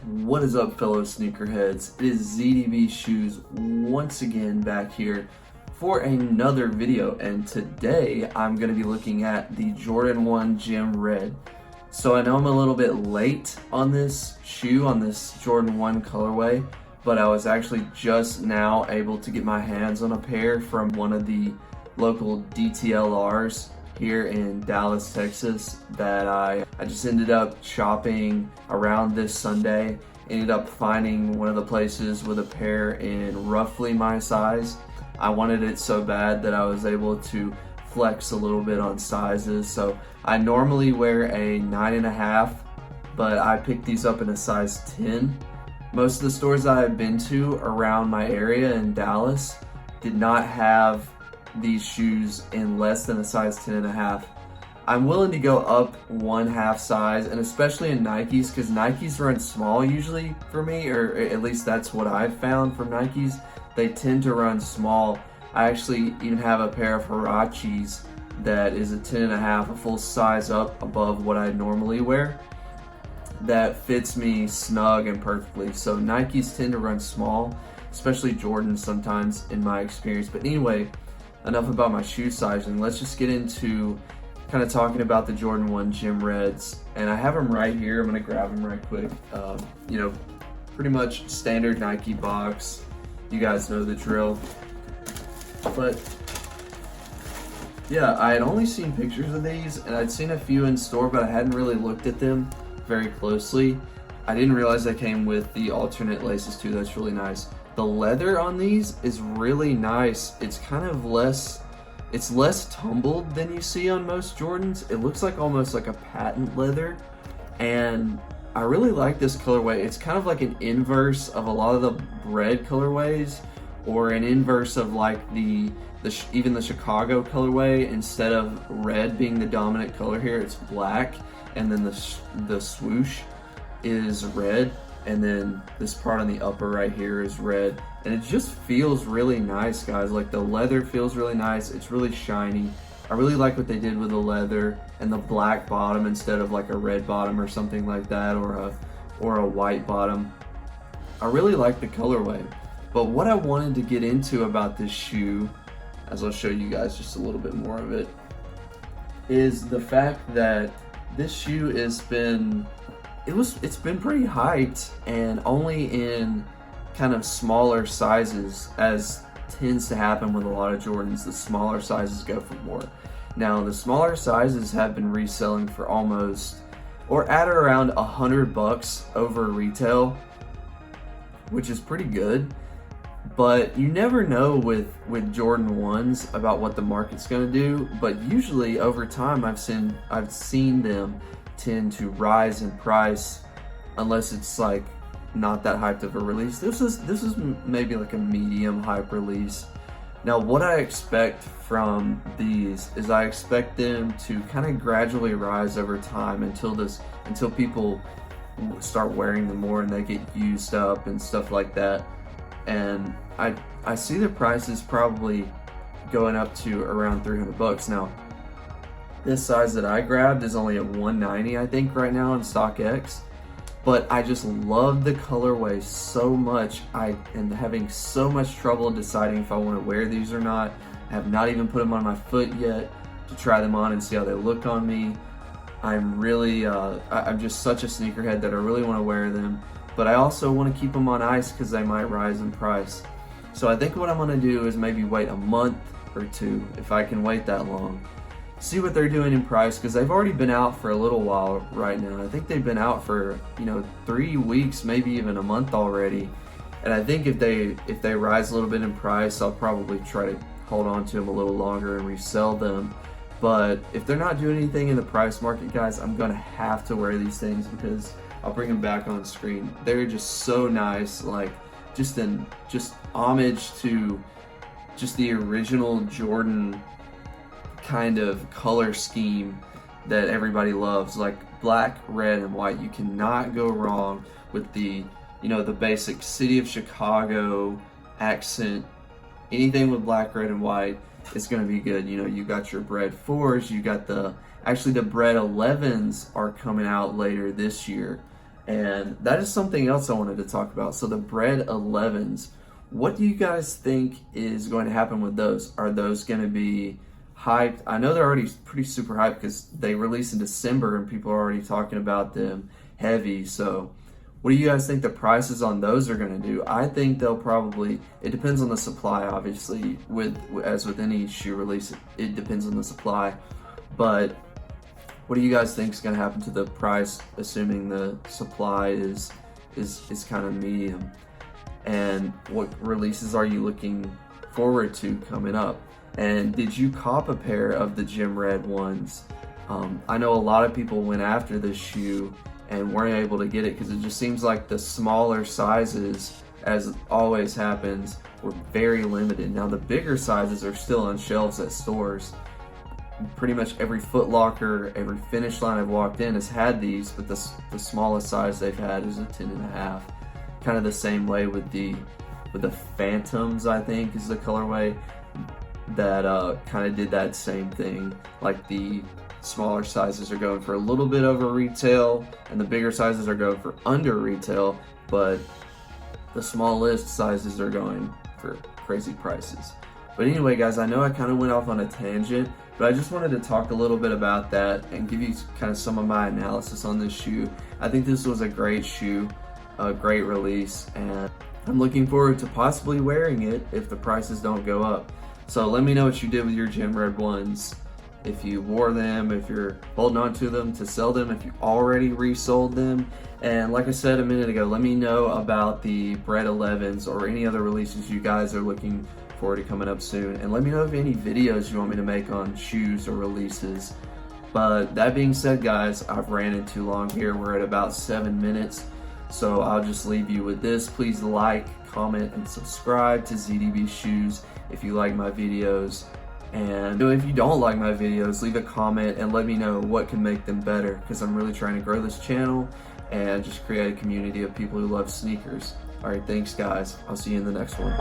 What is up, fellow sneakerheads? It is ZDB Shoes once again back here for another video, and today I'm going to be looking at the Jordan 1 Gem Red. So I know I'm a little bit late on this shoe, on this Jordan 1 colorway, but I was actually just now able to get my hands on a pair from one of the local DTLRs here in Dallas, Texas, that I just ended up shopping around this Sunday. Ended up finding one of the places with a pair in roughly my size. I wanted it so bad that I was able to flex a little bit on sizes. So I normally wear a 9.5, but I picked these up in a size 10. Most of the stores that I've been to around my area in Dallas did not have these shoes in less than a size 10.5. I'm willing to go up 1/2 size, and especially in Nikes, because Nikes run small usually for me, or at least that's what I've found from Nikes. They tend to run small. I actually even have a pair of Huaraches that is a 10.5, a full size up above what I normally wear, that fits me snug and perfectly. So Nikes tend to run small, especially Jordans sometimes in my experience. But anyway, enough about my shoe sizing. Let's just get into kind of talking about the Jordan 1 Gem Reds. And I have them right here. I'm going to grab them right quick. Pretty much standard Nike box. You guys know the drill. But yeah, I had only seen pictures of these, and I'd seen a few in store, but I hadn't really looked at them very closely. I didn't realize they came with the alternate laces too. That's really nice. The leather on these is really nice. It's kind of less tumbled than you see on most Jordans. It looks like almost like a patent leather, and I really like this colorway. It's kind of like an inverse of a lot of the red colorways, or an inverse of like even the Chicago colorway. Instead of red being the dominant color here, it's black, and then the swoosh is red, and then this part on the upper right here is red, and it just feels really nice, guys. Like, the leather feels really nice. It's really shiny. I really like what they did with the leather and the black bottom instead of like a red bottom or something like that, or a white bottom. I really like the colorway. But what I wanted to get into about this shoe, as I'll show you guys just a little bit more of it, is the fact that this shoe it's been pretty hyped, and only in kind of smaller sizes, as tends to happen with a lot of Jordans. The smaller sizes go for more. Now, the smaller sizes have been reselling for almost, or at around $100 over retail, which is pretty good. But you never know with Jordan 1s about what the market's going to do. But usually over time, I've seen them tend to rise in price, unless it's like not that hyped of a release. This is maybe like a medium hype release. Now, what I expect from these is I expect them to kind of gradually rise over time until people start wearing them more and they get used up and stuff like that. And I see the prices probably going up to around $300. Now, this size that I grabbed is only at $190, I think, right now on StockX. But I just love the colorway so much. I am having so much trouble deciding if I want to wear these or not. I have not even put them on my foot yet to try them on and see how they look on me. I'm really, I'm just such a sneakerhead that I really want to wear them. But I also want to keep them on ice because they might rise in price. So I think what I'm going to do is maybe wait a month or two, if I can wait that long. See what they're doing in price, because they've already been out for a little while right now. I think they've been out for 3 weeks, maybe even a month already. And I think if they rise a little bit in price, I'll probably try to hold on to them a little longer and resell them. But if they're not doing anything in the price market, guys, I'm gonna have to wear these things, because I'll bring them back on screen. They're just so nice, like just homage to just the original Jordan kind of color scheme that everybody loves, like black, red, and white. You cannot go wrong with the basic city of Chicago accent. Anything with black, red, and white is going to be good. You got your Bred 4s, you got the Bred 11s are coming out later this year. And that is something else I wanted to talk about. So the Bred 11s, what do you guys think is going to happen with those? Are those going to be hyped? I know they're already pretty super hyped because they released in December and people are already talking about them heavy. So what do you guys think the prices on those are going to do? I think they'll probably, it depends on the supply, obviously, as with any shoe release, it depends on the supply. But what do you guys think is going to happen to the price, assuming the supply is kind of medium? And what releases are you looking forward to coming up? And did you cop a pair of the Gym Red ones? I know a lot of people went after this shoe and weren't able to get it because it just seems like the smaller sizes, as always happens, were very limited. Now the bigger sizes are still on shelves at stores. Pretty much every Foot Locker, every Finish Line I've walked in has had these, but the smallest size they've had is a 10.5. Kind of the same way with the Phantoms, I think is the colorway that kind of did that same thing. Like the smaller sizes are going for a little bit over retail and the bigger sizes are going for under retail, but the smallest sizes are going for crazy prices. But anyway, guys, I know I kind of went off on a tangent, but I just wanted to talk a little bit about that and give you kind of some of my analysis on this shoe. I think this was a great shoe, a great release, and I'm looking forward to possibly wearing it if the prices don't go up. So let me know what you did with your Gym Red ones. If you wore them, if you're holding on to them to sell them, if you already resold them. And like I said a minute ago, let me know about the Bred 11s or any other releases you guys are looking forward to coming up soon. And let me know if any videos you want me to make on shoes or releases. But that being said, guys, I've ran it too long here. We're at about 7 minutes. So I'll just leave you with this. Please like, comment, and subscribe to ZDB Shoes if you like my videos. And if you don't like my videos, leave a comment and let me know what can make them better, because I'm really trying to grow this channel and just create a community of people who love sneakers. Alright, thanks guys. I'll see you in the next one.